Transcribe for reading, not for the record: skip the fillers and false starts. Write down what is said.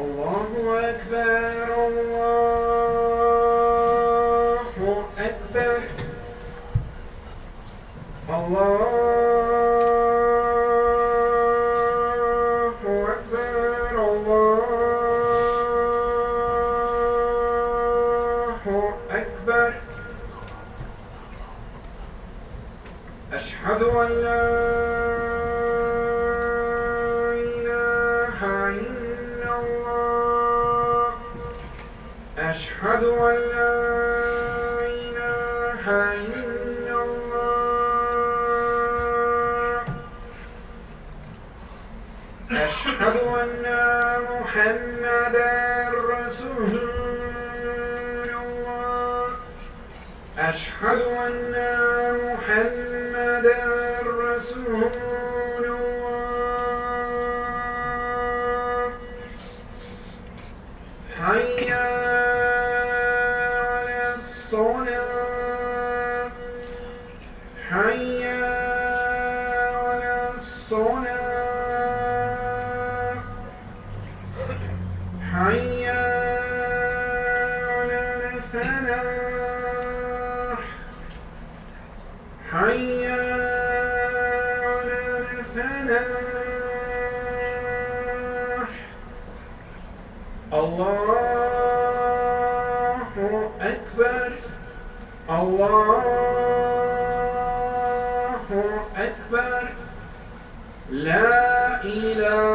الله أكبر الله أكبر الله أكبر الله أكبر أشهد أن لا إله إلا الله أشهد أن لا إله إلا الله أشهد أن محمدا رسول الله أشهد أن محمدا رسول الله حي على الصلاة حي على الصلاة حي على الفلاح حي على الفلاح الله أكبر الله أكبر لا إله